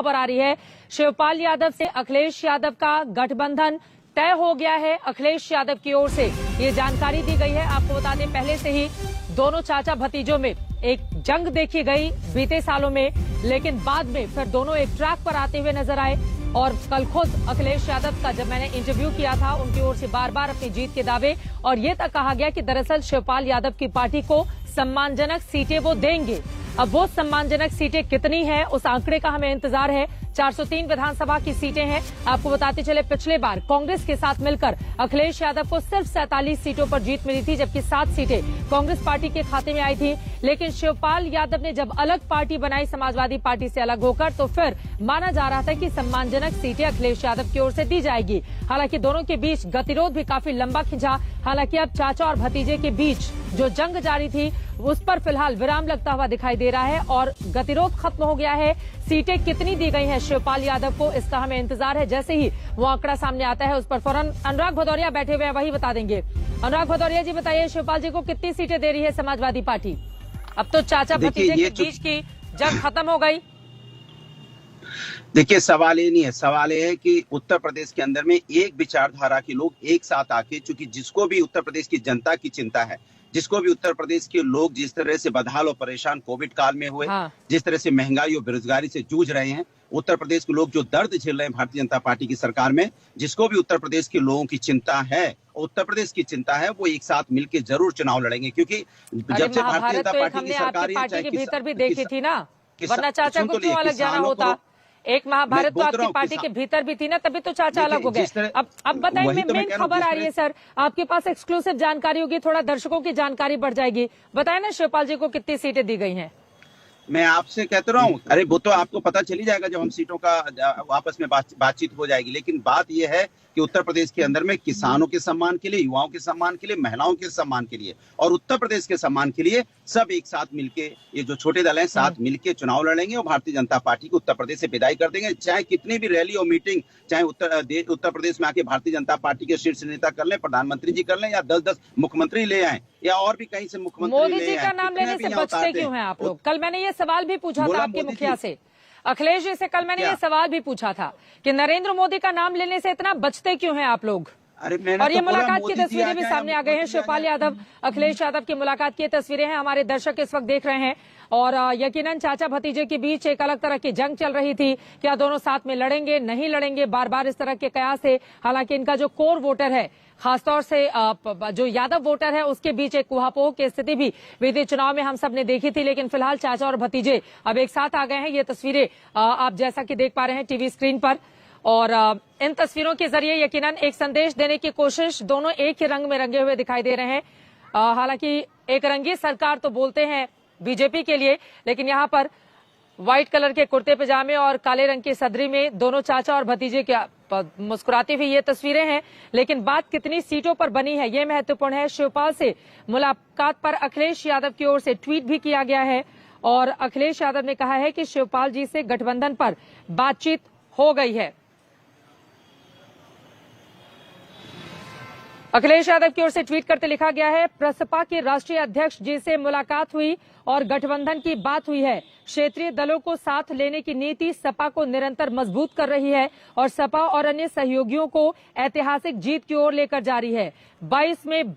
खबर आ रही है, शिवपाल यादव से अखिलेश यादव का गठबंधन तय हो गया है। अखिलेश यादव की ओर से ये जानकारी दी गई है। आपको बता दें, पहले से ही दोनों चाचा भतीजों में एक जंग देखी गई बीते सालों में, लेकिन बाद में फिर दोनों एक ट्रैक पर आते हुए नजर आए। और कल खुद अखिलेश यादव का जब मैंने इंटरव्यू किया था, उनकी ओर से बार बार अपनी जीत के दावे और ये तक कहा गया कि दरअसल शिवपाल यादव की पार्टी को सम्मानजनक सीटें वो देंगे। अब वो सम्मानजनक सीटें कितनी हैं, उस आंकड़े का हमें इंतजार है। 403 विधानसभा की सीटें हैं। आपको बताते चले, पिछले बार कांग्रेस के साथ मिलकर अखिलेश यादव को सिर्फ 47 सीटों पर जीत मिली थी, जबकि 7 सीटें कांग्रेस पार्टी के खाते में आई थी। लेकिन शिवपाल यादव ने जब अलग पार्टी बनाई, समाजवादी पार्टी से अलग होकर, तो फिर माना जा रहा था कि सम्मानजनक सीटें अखिलेश यादव की ओर से दी जाएगी। हालांकि दोनों के बीच गतिरोध भी काफी लंबा खिंचा। हालांकि अब चाचा और भतीजे के बीच जो जंग जारी थी, उस पर फिलहाल विराम लगता हुआ दिखाई दे रहा है और गतिरोध खत्म हो गया है। सीटें कितनी दी गई हैं शिवपाल यादव को, इसका हमें इंतजार है। जैसे ही वो आंकड़ा सामने आता है, उस पर फौरन अनुराग भदौरिया बैठे हुए हैं, वही बता देंगे। अनुराग भदौरिया जी, बताइए, शिवपाल जी को कितनी सीटें दे रही है समाजवादी पार्टी? अब तो चाचा भतीजे के बीच की जंग खत्म हो गई। देखिए, सवाल ये नहीं है, सवाल ये है कि उत्तर प्रदेश के अंदर में एक विचारधारा के लोग एक साथ आके, चूंकि जिसको भी उत्तर प्रदेश की जनता की चिंता है, जिसको भी उत्तर प्रदेश के लोग जिस तरह से बदहाल और परेशान कोविड काल में हुए, जिस तरह से महंगाई और बेरोजगारी से जूझ रहे हैं, उत्तर प्रदेश के लोग जो दर्द झेल रहे हैं भारतीय जनता पार्टी की सरकार में, जिसको भी उत्तर प्रदेश के लोगों की चिंता है, उत्तर प्रदेश की चिंता है, वो एक साथ मिलकर जरूर चुनाव लड़ेंगे। क्योंकि जब से भारतीय जनता पार्टी की सरकार पार्टी के भीतर भी देखी थी ना, वरना चाचा को क्यों अलग जाना होता? एक महाभारत तो आपकी पार्टी के भीतर भी थी ना, तभी तो चाचा अलग हो गए। अब बताइए, मेन खबर आ रही है सर, आपके पास एक्सक्लूसिव जानकारी होगी, थोड़ा दर्शकों की जानकारी बढ़ जाएगी। बताए ना शिवपाल जी को कितनी सीटें दी गई हैं? मैं आपसे कहते रहा हूँ, अरे वो तो आपको पता चली जाएगा जब हम सीटों का आपस में बातचीत हो जाएगी। लेकिन बात यह है कि उत्तर प्रदेश के अंदर में किसानों के सम्मान के लिए, युवाओं के सम्मान के लिए, महिलाओं के सम्मान के लिए और उत्तर प्रदेश के सम्मान के लिए सब एक साथ मिलके, ये जो छोटे दल हैं, साथ मिलके चुनाव लड़ेंगे और भारतीय जनता पार्टी को उत्तर प्रदेश से विदाई कर देंगे। चाहे कितनी भी रैली और मीटिंग, चाहे उत्तर प्रदेश में आके भारतीय जनता पार्टी के शीर्ष नेता कर लें, प्रधानमंत्री जी कर लें, या 10-10 मुख्यमंत्री ले आए, या और भी कहीं से मुख्यमंत्री मोदी जी का नाम लेने से बचते क्यों हैं आप लोग? कल मैंने ये सवाल भी पूछा था आपके मुखिया से, अखिलेश जी से। कल मैंने ये सवाल भी पूछा था कि नरेंद्र मोदी का नाम लेने से इतना बचते क्यों हैं आप लोग? और ये मुलाकात की तस्वीरें भी सामने आ गई हैं। शिवपाल यादव, अखिलेश यादव की मुलाकात की तस्वीरें हैं, हमारे दर्शक इस वक्त देख रहे हैं। और यकीनन चाचा भतीजे के बीच एक अलग तरह की जंग चल रही थी। क्या दोनों साथ में लड़ेंगे, नहीं लड़ेंगे, बार बार इस तरह के कयास थे। हालांकि इनका जो कोर वोटर है, खासतौर से जो यादव वोटर है, उसके बीच एक कुहापोह की स्थिति भी बीते चुनाव में हम सब ने देखी थी। लेकिन फिलहाल चाचा और भतीजे अब एक साथ आ गए हैं। ये तस्वीरें आप जैसा कि देख पा रहे हैं टीवी स्क्रीन पर, और इन तस्वीरों के जरिए यकीनन एक संदेश देने की कोशिश, दोनों एक ही रंग में रंगे हुए दिखाई दे रहे हैं। हालांकि एक रंगी सरकार तो बोलते हैं बीजेपी के लिए, लेकिन यहाँ पर व्हाइट कलर के कुर्ते पजामे और काले रंग की सदरी में दोनों चाचा और भतीजे क्या मुस्कुराती हुई ये तस्वीरें हैं। लेकिन बात कितनी सीटों पर बनी है, ये महत्वपूर्ण है। शिवपाल से मुलाकात पर अखिलेश यादव की ओर से ट्वीट भी किया गया है और अखिलेश यादव ने कहा है कि शिवपाल जी से गठबंधन पर बातचीत हो गई है। अखिलेश यादव की ओर से ट्वीट करते लिखा गया है, प्रसपा के राष्ट्रीय अध्यक्ष जी से मुलाकात हुई और गठबंधन की बात हुई है। क्षेत्रीय दलों को साथ लेने की नीति सपा को निरंतर मजबूत कर रही है और सपा और अन्य सहयोगियों को ऐतिहासिक जीत की ओर लेकर जा रही है। 22 में